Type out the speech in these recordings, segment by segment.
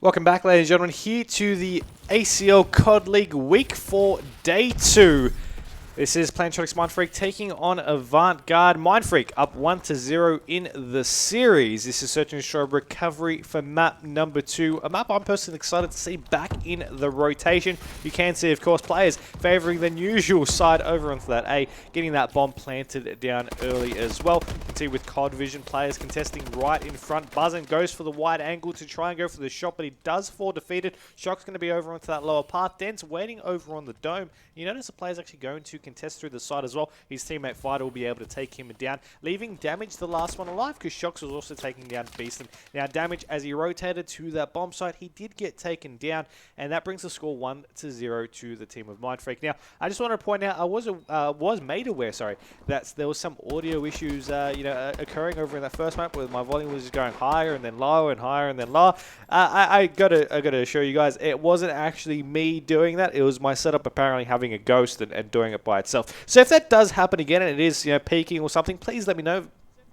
Welcome back, ladies and gentlemen, here to the ACL CoD League Week 4 Day 2. This is Plantronics.Mindfreak taking on AVANT-GARDE. Up 1-0 in the series. This is Search and Destroy Recovery for map number 2. A map I'm personally excited to see back in the rotation. You can see, of course, players favouring the usual side over onto that A, getting that bomb planted down early as well. You can see with CoD vision, players contesting right in front. Buzzin goes for the wide angle to try and go for the shot, but he does fall defeated. Shock's going to be over onto that lower path. Dent's waiting over on the dome. You notice the player's actually going to contest through the side as well. His teammate Fighter will be able to take him down, leaving Damage the last one alive because Shocks was also taking down Beastin. Now Damage, as he rotated to that bomb site, he did get taken down, and that brings the score 1-0 to the team of Mindfreak. Now I just want to point out, I was made aware, that there was some audio issues, occurring over in that first map where my volume was just going higher and then lower and higher and then lower. I gotta assure you guys, it wasn't actually me doing that. It was my setup apparently having a ghost and doing it by itself. So if that does happen again and it is peaking or something, please let me know.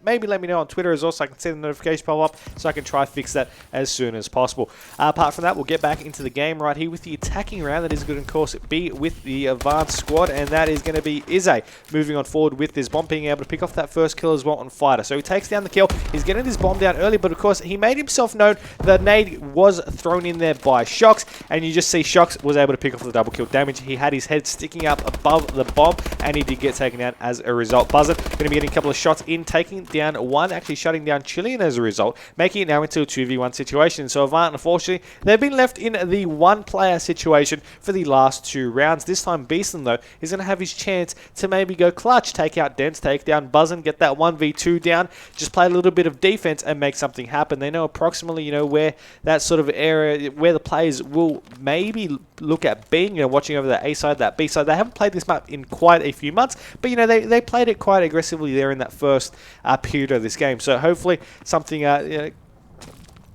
Maybe let me know on Twitter as well so I can see the notification pop up so I can try to fix that as soon as possible. Apart from that, we'll get back into the game right here with the attacking round. That is good, of course, be with the AVANT squad, and that is going to be Izzy moving on forward with this bomb, being able to pick off that first kill as well on Fighter. So he takes down the kill. He's getting his bomb down early, but of course he made himself known. The nade was thrown in there by Shocks, and you just see Shocks was able to pick off the double kill. Damage, he had his head sticking up above the bomb, and he did get taken down as a result. Buzzin going to be getting a couple of shots in, taking down one, actually shutting down Chilean as a result, making it now into a 2v1 situation. So Avant, unfortunately, they've been left in the one-player situation for the last 2 rounds. This time, Beastin, though, is going to have his chance to maybe go clutch, take out Dents, take down Buzzin, get that 1v2 down, just play a little bit of defense and make something happen. They know approximately, where that sort of area, where the players will maybe look at being, watching over that A side, that B side. They haven't played this map in quite a few months, but, they played it quite aggressively there in that first period of this game. So hopefully something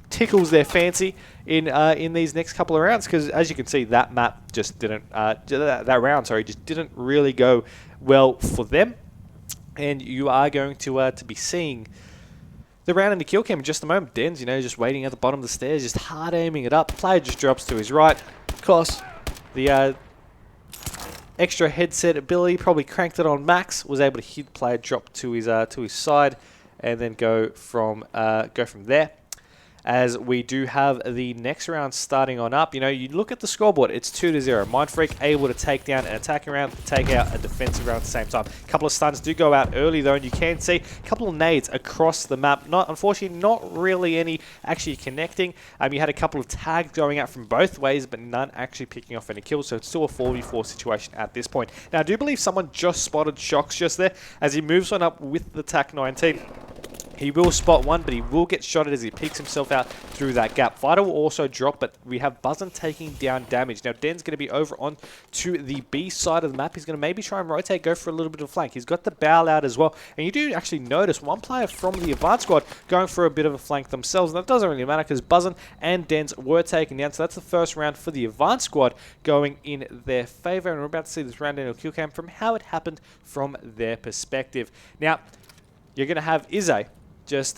tickles their fancy in these next couple of rounds, because as you can see, that map just didn't that round just didn't really go well for them. And you are going to be seeing the round in the kill cam in just a moment. Den's just waiting at the bottom of the stairs, just hard aiming it up. Player just drops to his right. Of course, the extra headset ability probably cranked it on max, was able to hit player, drop to his side, and then go from there. As we do have the next round starting on up. You look at the scoreboard, it's 2-0. Mindfreak able to take down an attacking round, take out a defensive round at the same time. A couple of stuns do go out early though, and you can see a couple of nades across the map. Unfortunately, not really any actually connecting. You had a couple of tags going out from both ways, but none actually picking off any kills, so it's still a 4v4 situation at this point. Now, I do believe someone just spotted Shocks just there, as he moves on up with the TAC-19. He will spot one, but he will get shotted as he peeks himself out through that gap. Fighter will also drop, but we have Buzzin taking down Damage. Now, Den's going to be over on to the B side of the map. He's going to maybe try and rotate, go for a little bit of flank. He's got the barrel out as well. And you do actually notice one player from the AVANT squad going for a bit of a flank themselves. And that doesn't really matter because Buzzin and Dens were taken down. So that's the first round for the AVANT squad going in their favor. And we're about to see this round in a kill cam from how it happened from their perspective. Now, you're going to have Izzy just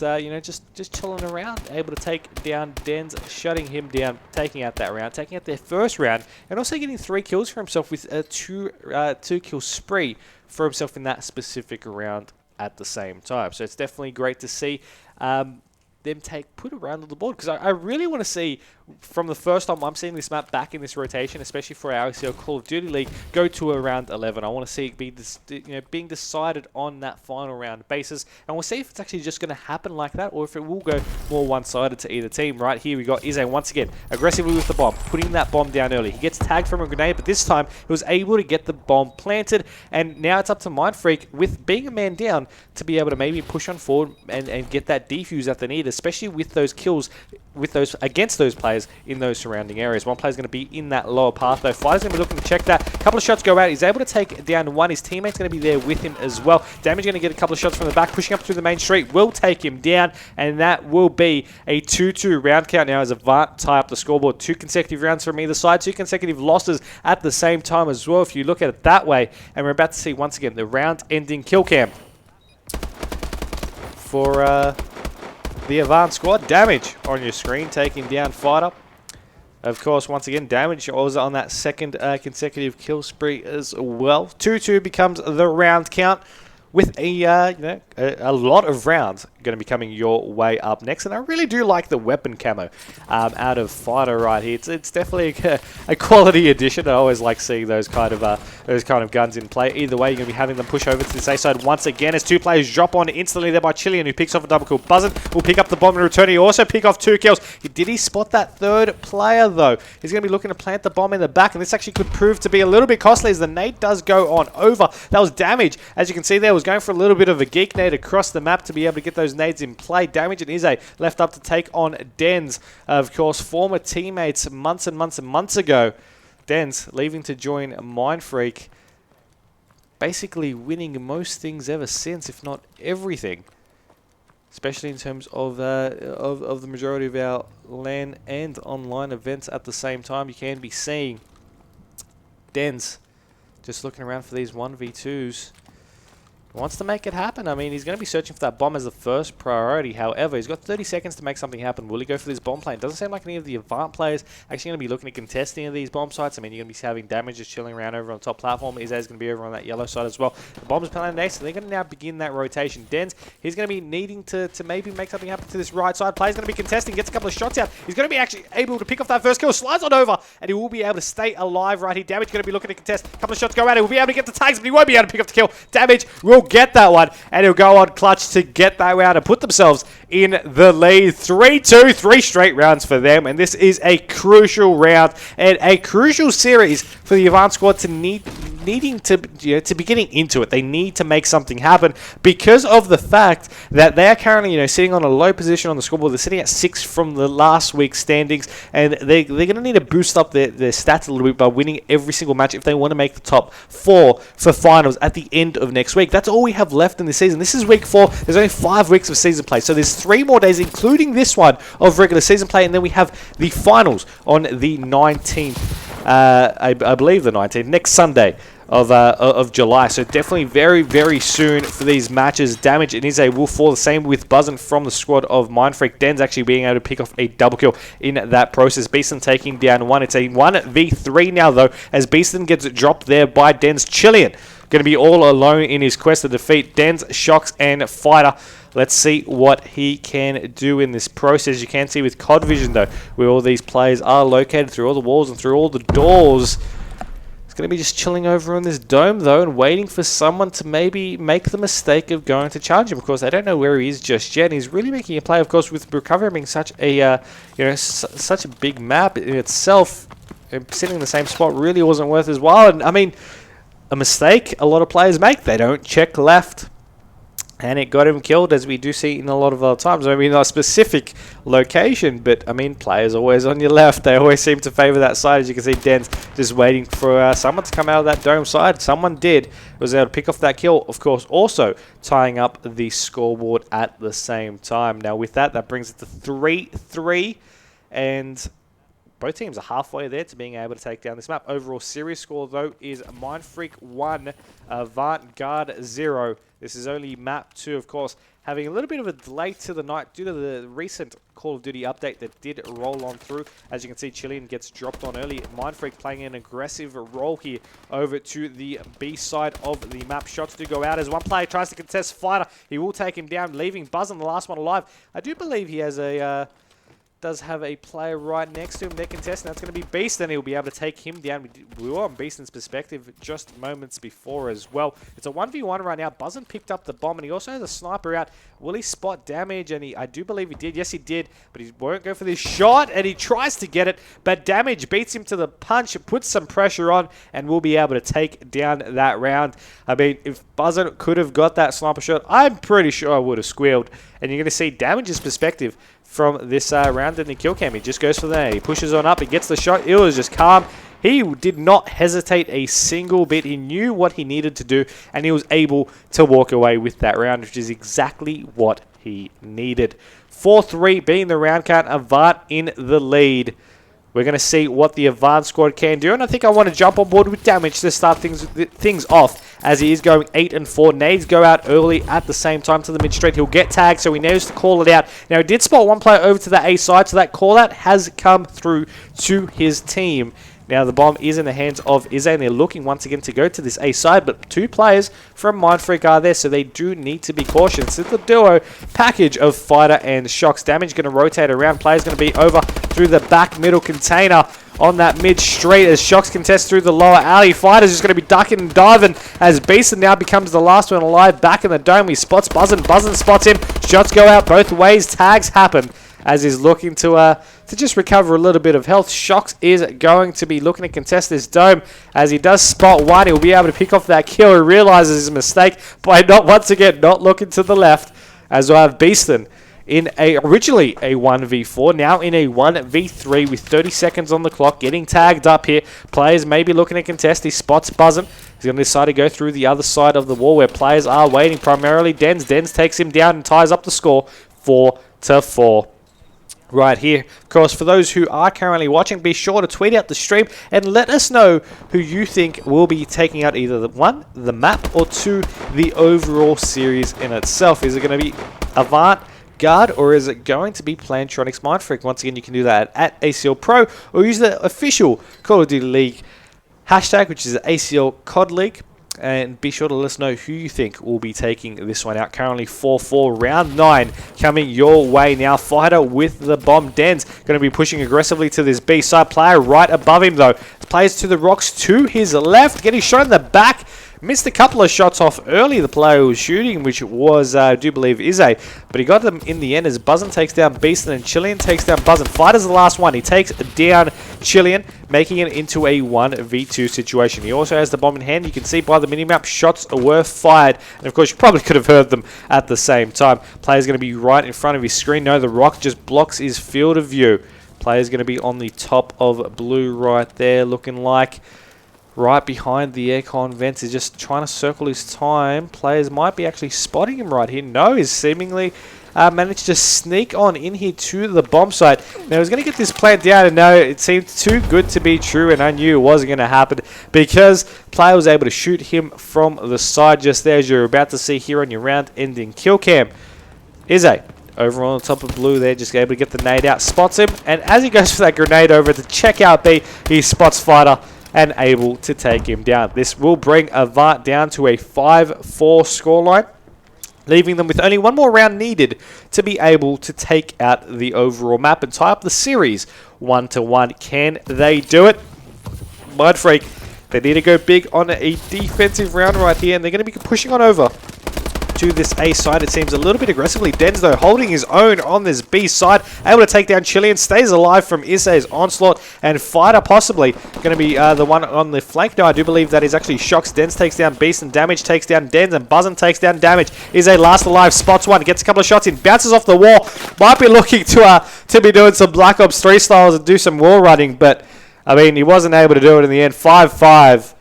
chilling around, able to take down Dens, shutting him down, taking out that round, taking out their first round, and also getting 3 kills for himself with a 2 kill spree for himself in that specific round at the same time. So it's definitely great to see them put a round on the board, because I really want to see, from the first time I'm seeing this map back in this rotation, especially for our ACL Call of Duty League, go to around 11. I want to see it be being decided on that final round basis, and we'll see if it's actually just going to happen like that, or if it will go more one-sided to either team. Right here we got Izzy once again aggressively with the bomb, putting that bomb down early. He gets tagged from a grenade, but this time he was able to get the bomb planted, and now it's up to Mindfreak, with being a man down, to be able to maybe push on forward and get that defuse that they need, especially with those kills against those players in those surrounding areas. One player's going to be in that lower path though. Fighter's going to be looking to check that. A couple of shots go out. He's able to take down one. His teammate's going to be there with him as well. Damage going to get a couple of shots from the back, pushing up through the main street, will take him down, and that will be a 2-2 round count now as AVANT tie up the scoreboard. 2 consecutive rounds from either side, 2 consecutive losses at the same time as well, if you look at it that way. And we're about to see once again the round ending kill cam for the AVANT squad. Damage on your screen, taking down Fighter. Of course, once again, damage was on that second consecutive kill spree as well. 2-2 becomes the round count, with a lot of rounds going to be coming your way up next. And I really do like the weapon camo out of Fighter right here. It's definitely a quality addition. I always like seeing those kind of guns in play. Either way, you're going to be having them push over to the safe side once again as two players drop on instantly there by Chilean, who picks off a double kill. Buzzin will pick up the bomb in return. He also pick off 2 kills. Did he spot that third player though? He's going to be looking to plant the bomb in the back, and this actually could prove to be a little bit costly as the nade does go on over. That was damage. As you can see there, was going for a little bit of a geek nade across the map to be able to get those nades in play. Damage and Izzy left up to take on Dens, of course, former teammates months and months and months ago. Dens leaving to join Mindfreak, basically winning most things ever since, if not everything, especially in terms of the majority of our LAN and online events at the same time. You can be seeing Dens just looking around for these 1v2s. Wants to make it happen. I mean, he's going to be searching for that bomb as the first priority. However, he's got 30 seconds to make something happen. Will he go for this bomb plane? Doesn't seem like any of the Avant players actually going to be looking to contest any of these bomb sites. I mean, you're going to be having damage just chilling around over on the top platform. Izzy's going to be over on that yellow side as well. The bomb is planted next, so they're going to now begin that rotation. Dens, he's going to be needing to maybe make something happen to this right side. Player's going to be contesting, gets a couple of shots out. He's going to be actually able to pick off that first kill, slides on over, and he will be able to stay alive right here. Damage going to be looking to contest. A couple of shots go out. He will be able to get the tags, but he won't be able to pick up the kill. Damage will get that one, and he'll go on clutch to get that round and put themselves in the lead. 3-2, 3 straight rounds for them, and this is a crucial round and a crucial series for the Avant squad to needing to be getting into it. They need to make something happen because of the fact that they are currently sitting on a low position on the scoreboard. They're sitting at 6 from the last week's standings, and they're going to need to boost up their stats a little bit by winning every single match if they want to make the top 4 for finals at the end of next week. That's all we have left in the season. This is week 4. There's only 5 weeks of season play, so there's 3 more days, including this one of regular season play, and then we have the finals on the 19th. I believe the 19th, next Sunday of July. So definitely very, very soon for these matches. Damage and Izzy will fall. The same with Buzzin from the squad of Mindfreak. Den's actually being able to pick off a double kill in that process. Beaston taking down 1. It's a 1v3 now though, as Beaston gets dropped there by Den's. Chilean going to be all alone in his quest to defeat Den's, Shocks, and Fighter. Let's see what he can do in this process. You can see with CoD vision though, where all these players are located through all the walls and through all the doors. He's going to be just chilling over on this dome though and waiting for someone to maybe make the mistake of going to challenge him. Of course, they don't know where he is just yet. And he's really making a play, of course, with Recovery being such a such a big map in itself. Sitting in the same spot really wasn't worth his while. And I mean, a mistake a lot of players make. They don't check left. And it got him killed, as we do see in a lot of other times. I mean, not a specific location, but, I mean, players always on your left. They always seem to favor that side. As you can see, Den's just waiting for someone to come out of that dome side. Someone did. Was able to pick off that kill, of course, also tying up the scoreboard at the same time. Now, with that, that brings it to 3-3. And both teams are halfway there to being able to take down this map. Overall series score, though, is Mindfreak 1, AVANT-GARDE 0. This is only map 2, of course, having a little bit of a delay to the night due to the recent Call of Duty update that did roll on through. As you can see, Chilean gets dropped on early. Mindfreak playing an aggressive role here over to the B side of the map. Shots do go out as one player tries to contest Fighter. He will take him down, leaving Buzzin, the last one alive. I do believe he has a... does have a player right next to him. They're contesting. That's going to be Beast, and he'll be able to take him down. We were on Beaston's perspective just moments before as well. It's a 1v1 right now. Buzzin picked up the bomb, and he also has a sniper out. Will he spot damage? And I do believe he did. Yes, he did, but he won't go for this shot, and he tries to get it, but damage beats him to the punch, puts some pressure on, and will be able to take down that round. I mean, if Buzzin could have got that sniper shot, I'm pretty sure I would have squealed. And you're going to see Damage's perspective from this round in the kill cam. He just goes for that. He pushes on up. He gets the shot. It was just calm. He did not hesitate a single bit. He knew what he needed to do, and he was able to walk away with that round, which is exactly what he needed. 4-3 being the round count. Avant in the lead. We're going to see what the Avant squad can do, and I think I want to jump on board with Damage to start things off as he is going 8 and 4. Nades go out early at the same time to the mid straight. He'll get tagged, so he knows to call it out. Now, he did spot one player over to the A side, so that call out has come through to his team. Now, the bomb is in the hands of Izzy, and they're looking once again to go to this A side, but 2 players from Mindfreak are there, so they do need to be cautious. It's the duo package of Fighter and Shocks. Damage going to rotate around. Players going to be over through the back middle container on that mid straight as Shocks contest through the lower alley. Fighter's just going to be ducking and diving as Beeson now becomes the last one alive back in the dome. He spots Buzzin. Buzzin spots him. Shots go out both ways. Tags happen as he's looking to just recover a little bit of health. Shocks is going to be looking to contest this dome as he does spot one. He'll be able to pick off that kill. He realizes his mistake by once again not looking to the left, as I have Beaston in originally a 1v4, now in a 1v3 with 30 seconds on the clock, getting tagged up here. Players may be looking to contest. He spots Buzzin. He's going to decide to go through the other side of the wall where players are waiting, primarily Dens. Dens takes him down and ties up the score 4-4. Right here. Of course, for those who are currently watching, be sure to tweet out the stream and let us know who you think will be taking out either the map, or 2, the overall series in itself. Is it going to be AVANT-GARDE, or is it going to be Plantronics.Mindfreak? Once again, you can do that at ACL Pro, or use the official Call of Duty League hashtag, which is ACL CoD League. And be sure to let us know who you think will be taking this one out. Currently 4-4, round 9 coming your way now. Fighter with the bomb. Den's going to be pushing aggressively to this B side. Player right above him though. Plays to the rocks to his left. Getting shot in the back. Missed a couple of shots off early, the player who was shooting, which was, I do believe, Izzy. But he got them in the end as Buzzin takes down Beaston and Chilean takes down Buzzin. Fighter's the last one. He takes down Chilean, making it into a 1v2 situation. He also has the bomb in hand. You can see by the minimap, shots were fired. And of course, you probably could have heard them at the same time. Player's going to be right in front of his screen. No, the rock just blocks his field of view. Player's going to be on the top of blue right there, looking like right behind the aircon vents. Is just trying to circle his time. Players might be actually spotting him right here. No, he's seemingly managed to sneak on in here to the bomb site. Now, he's going to get this plant down, and no, it seemed too good to be true, and I knew it wasn't going to happen because player was able to shoot him from the side just there, as you're about to see here on your round-ending kill cam. Izzy over on the top of blue there, just able to get the nade out, spots him, and as he goes for that grenade over to check out B, he spots Fighter and able to take him down. This will bring Avant down to a 5-4 scoreline, leaving them with only one more round needed to be able to take out the overall map and tie up the series 1-1. Can they do it? Mindfreak, they need to go big on a defensive round right here, and they're going to be pushing on over to this A side. It seems a little bit aggressively. Denz though holding his own on this B side, able to take down Chilean, stays alive from Issei's onslaught, and Fighter possibly going to be the one on the flank. No, I do believe that is actually Shocks. Denz takes down Beast, and Damage takes down Denz, and Buzzin takes down Damage. Issei last alive, spots one, gets a couple of shots in, bounces off the wall. Might be looking to be doing some Black Ops 3 styles and do some wall running, but I mean, he wasn't able to do it in the end. 5-5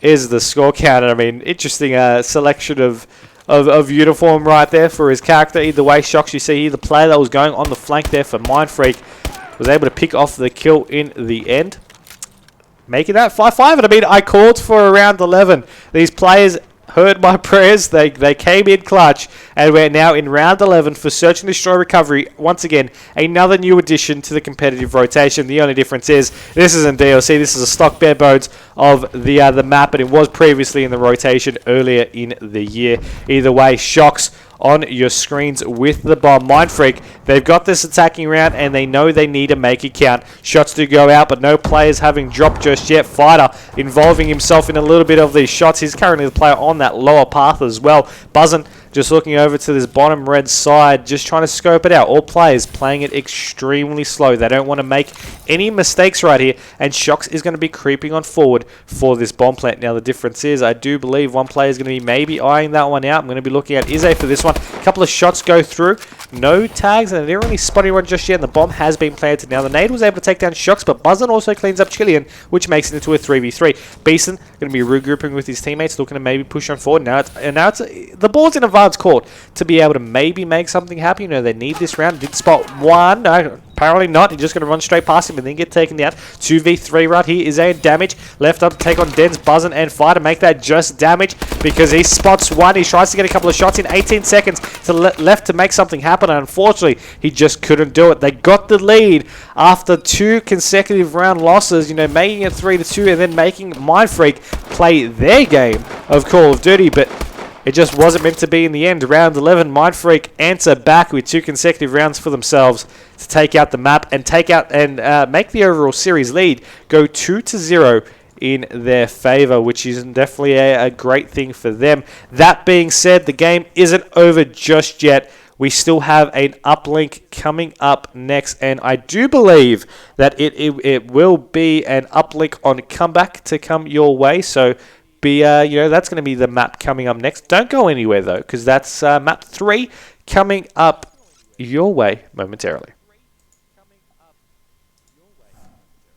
is the score count. I mean, interesting selection of uniform right there for his character. Either way, Shocks, you see here, the player that was going on the flank there for Mindfreak was able to pick off the kill in the end, making that 5-5. And I mean, I called for around 11. These players heard my prayers. They came in clutch, and we're now in round 11 for Search and Destroy Recovery. Once again, another new addition to the competitive rotation. The only difference is this isn't DLC. This is a stock bare bones of the map, and it was previously in the rotation earlier in the year. Either way, Shocks on your screens with the bomb. Mindfreak, they've got this attacking round, and they know they need to make it count. Shots do go out, but no players having dropped just yet. Fighter involving himself in a little bit of these shots. He's currently the player on that lower path as well. Buzzin just looking over to this bottom red side, just trying to scope it out. All players playing it extremely slow. They don't want to make any mistakes right here, and Shocks is going to be creeping on forward for this bomb plant. Now, the difference is, I do believe one player is going to be maybe eyeing that one out. I'm going to be looking at Issei for this one. A couple of shots go through. No tags, and they're only spotting one just yet, and the bomb has been planted. Now, the nade was able to take down Shocks, but Buzzin also cleans up Chilean, which makes it into a 3v3. Beeson going to be regrouping with his teammates, looking to maybe push on forward. Now, the ball's in a AVANT-GARDE's court to be able to maybe make something happen. You know, they need this round. Did spot one. No, apparently not. He's just going to run straight past him and then get taken down. 2v3 right here is a damage. Left up to take on Den's, Buzzin, and Fire to make that just damage because he spots one. He tries to get a couple of shots in 18 seconds to left to make something happen. And unfortunately, he just couldn't do it. They got the lead after 2 consecutive round losses, you know, making it 3-2 and then making Mindfreak play their game of Call of Duty, but it just wasn't meant to be in the end. Round 11, Mindfreak answer back with 2 consecutive rounds for themselves to take out the map and make the overall series lead go 2-0 in their favor, which is definitely a great thing for them. That being said, the game isn't over just yet. We still have an uplink coming up next, and I do believe that it will be an uplink on comeback to come your way. So, that's going to be the map coming up next. Don't go anywhere though, because that's map 3 coming up your way momentarily.